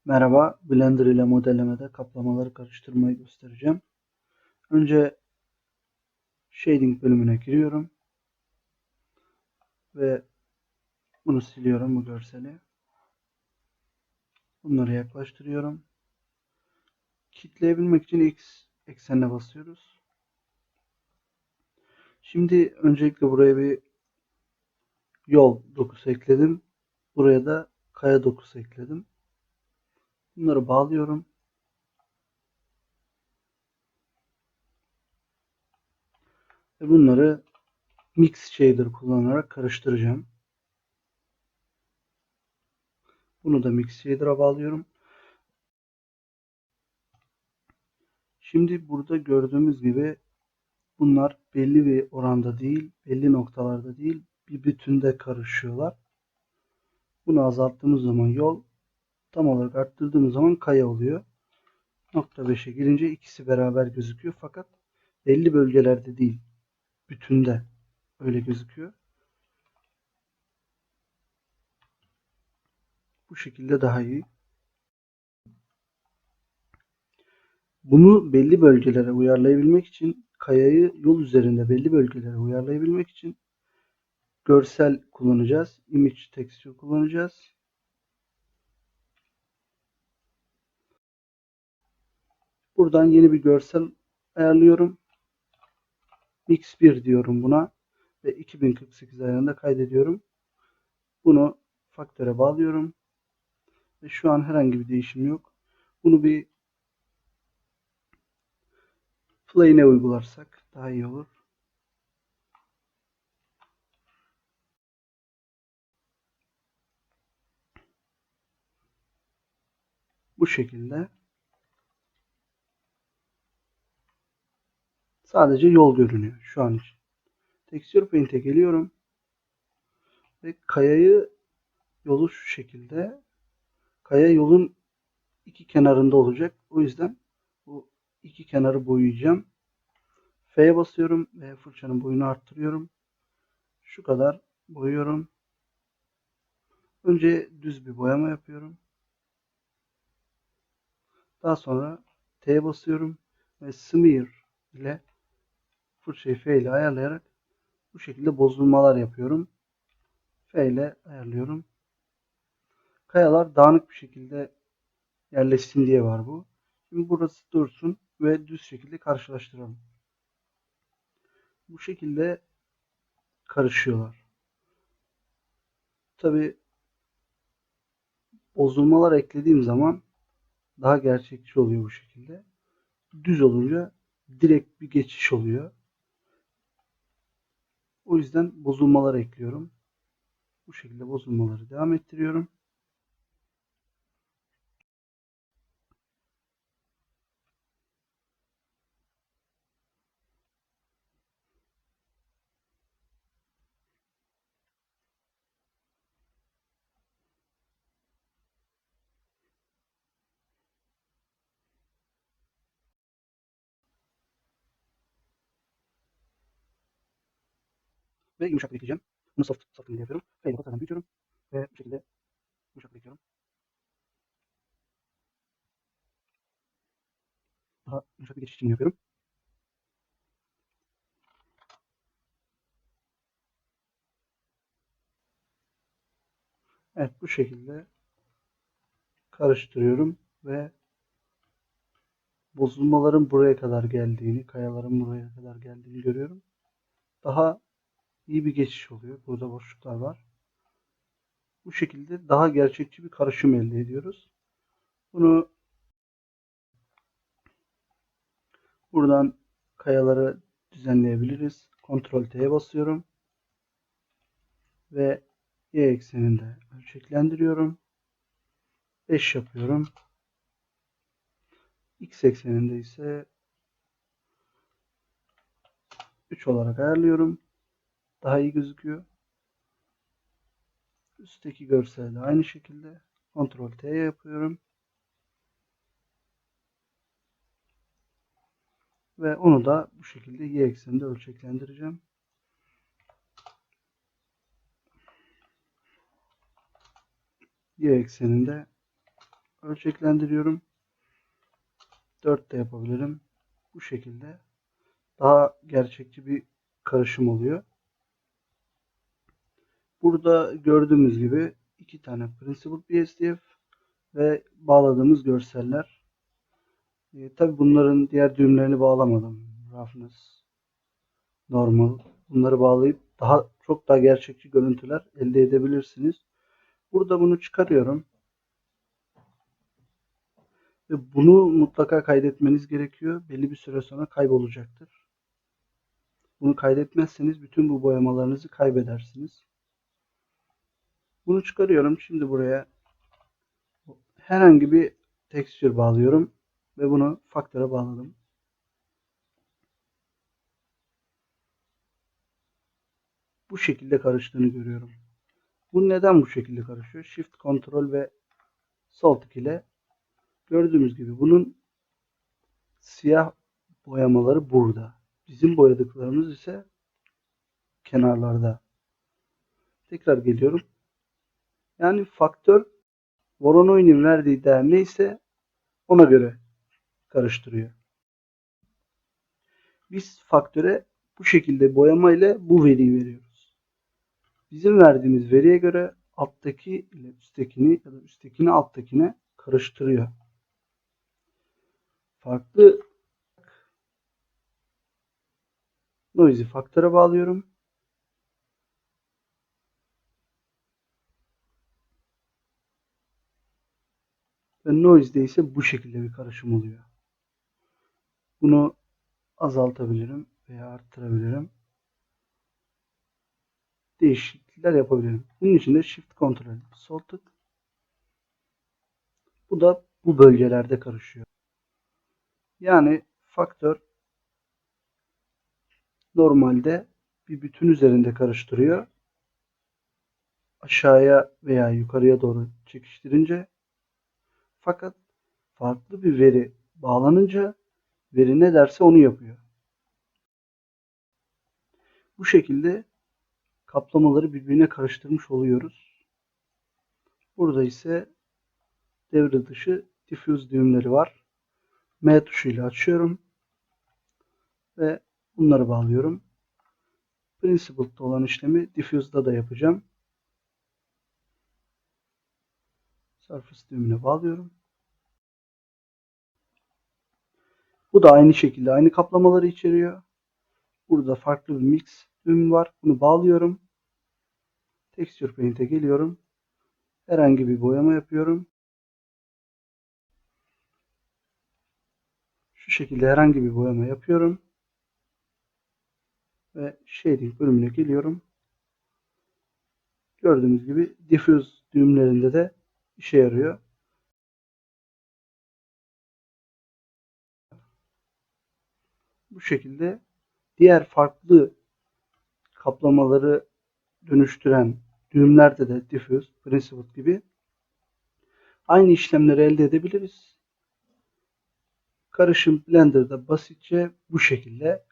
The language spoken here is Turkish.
Merhaba, Blender ile modellemede kaplamaları karıştırmayı göstereceğim. Önce Shading bölümüne giriyorum ve bunu siliyorum, bu görseli. Bunları yaklaştırıyorum. Kitleyebilmek için X eksenine basıyoruz. Şimdi öncelikle buraya bir yol dokusu ekledim. Buraya da kaya dokusu ekledim. Bunları bağlıyorum. Ve bunları Mix Shader kullanarak karıştıracağım. Bunu da Mix Shader'a bağlıyorum. Şimdi burada gördüğümüz gibi bunlar belli bir oranda değil, belli noktalarda değil, bir bütünde karışıyorlar. Bunu azalttığımız zaman yol, tam olarak arttırdığımız zaman kaya oluyor. Nokta 5'e girince ikisi beraber gözüküyor fakat belli bölgelerde değil, bütünde öyle gözüküyor. Bu şekilde daha iyi. Bunu belli bölgelere uyarlayabilmek için, kayayı yol üzerinde belli bölgelere uyarlayabilmek için görsel kullanacağız. Image texture kullanacağız. Buradan yeni bir görsel ayarlıyorum. X1 diyorum buna ve 2048 ayarında kaydediyorum. Bunu faktöre bağlıyorum ve şu an herhangi bir değişim yok. Bunu bir plane'e uygularsak daha iyi olur. Bu şekilde sadece yol görünüyor şu an için. Texture Paint'e geliyorum ve kayayı yolu şu şekilde, kaya yolun iki kenarında olacak. O yüzden bu iki kenarı boyayacağım. F'ye basıyorum ve fırçanın boyunu arttırıyorum. Şu kadar boyuyorum. Önce düz bir boyama yapıyorum. Daha sonra T'ye basıyorum ve Smear ile fırçayı F ile ayarlayarak bu şekilde bozulmalar yapıyorum. F ile ayarlıyorum. Kayalar dağınık bir şekilde yerleşsin diye var bu. Şimdi burası dursun ve düz şekilde karşılaştıralım. Bu şekilde karışıyorlar. Tabi bozulmalar eklediğim zaman daha gerçekçi oluyor bu şekilde. Düz olunca direkt bir geçiş oluyor. O yüzden bozulmalar ekliyorum. Bu şekilde bozulmaları devam ettiriyorum. Ve yumuşaklık ekleyeceğim. Bunu softening yapıyorum. Ve zaten büyütüyorum. Ve bu şekilde yumuşaklık ekliyorum. Daha yumuşak bir geçiş için yapıyorum. Evet, bu şekilde karıştırıyorum ve bozulmaların buraya kadar geldiğini, kayaların buraya kadar geldiğini görüyorum. Daha iyi bir geçiş oluyor. Burada boşluklar var. Bu şekilde daha gerçekçi bir karışım elde ediyoruz. Bunu buradan kayaları düzenleyebiliriz. Ctrl T'ye basıyorum ve Y ekseninde ölçeklendiriyorum. 5 yapıyorum. X ekseninde ise 3 olarak ayarlıyorum. Daha iyi gözüküyor. Üstteki görselde aynı şekilde Ctrl T yapıyorum. Ve onu da bu şekilde Y ekseninde ölçeklendireceğim. Y ekseninde ölçeklendiriyorum. 4 de yapabilirim. Bu şekilde daha gerçekçi bir karışım oluyor. Burada gördüğümüz gibi 2 tane Principled BSDF ve bağladığımız görseller. Tabi bunların diğer düğümlerini bağlamadım. Roughness, Normal. Bunları bağlayıp çok daha gerçekçi görüntüler elde edebilirsiniz. Burada bunu çıkarıyorum. Ve bunu mutlaka kaydetmeniz gerekiyor. Belli bir süre sonra kaybolacaktır. Bunu kaydetmezseniz bütün bu boyamalarınızı kaybedersiniz. Bunu çıkarıyorum. Şimdi buraya herhangi bir texture bağlıyorum. Ve bunu faktöre bağladım. Bu şekilde karıştığını görüyorum. Bu neden bu şekilde karışıyor? Shift, Ctrl ve Sol tık ile gördüğümüz gibi bunun siyah boyamaları burada. Bizim boyadıklarımız ise kenarlarda. Tekrar geliyorum. Yani faktör Voronoj'un verdiği değer neyse ona göre karıştırıyor. Biz faktöre bu şekilde boyama ile bu veriyi veriyoruz. Bizim verdiğimiz veriye göre alttaki ile üsttekini ya da üsttekini alttakine karıştırıyor. Farklı noise'i faktöre bağlıyorum. Ve noise'de ise bu şekilde bir karışım oluyor. Bunu azaltabilirim veya arttırabilirim. Değişiklikler yapabilirim. Bunun için de Shift Ctrl sol tık. Bu da bu bölgelerde karışıyor. Yani faktör normalde bir bütün üzerinde karıştırıyor. Aşağıya veya yukarıya doğru çekiştirince, fakat farklı bir veri bağlanınca veri ne derse onu yapıyor. Bu şekilde kaplamaları birbirine karıştırmış oluyoruz. Burada ise devre dışı diffuse düğümleri var. M tuşuyla açıyorum ve bunları bağlıyorum. Principled'da olan işlemi diffuse'da da yapacağım. Surface düğümüne bağlıyorum. Bu da aynı şekilde aynı kaplamaları içeriyor. Burada farklı bir mix düğümü var. Bunu bağlıyorum. Texture Paint'e geliyorum. Herhangi bir boyama yapıyorum. Şu şekilde herhangi bir boyama yapıyorum. Ve Shading bölümüne geliyorum. Gördüğünüz gibi Diffuse düğümlerinde de işe yarıyor. Bu şekilde diğer farklı kaplamaları dönüştüren düğümlerde de Diffuse, Principled gibi aynı işlemleri elde edebiliriz. Karışım Blender'da basitçe bu şekilde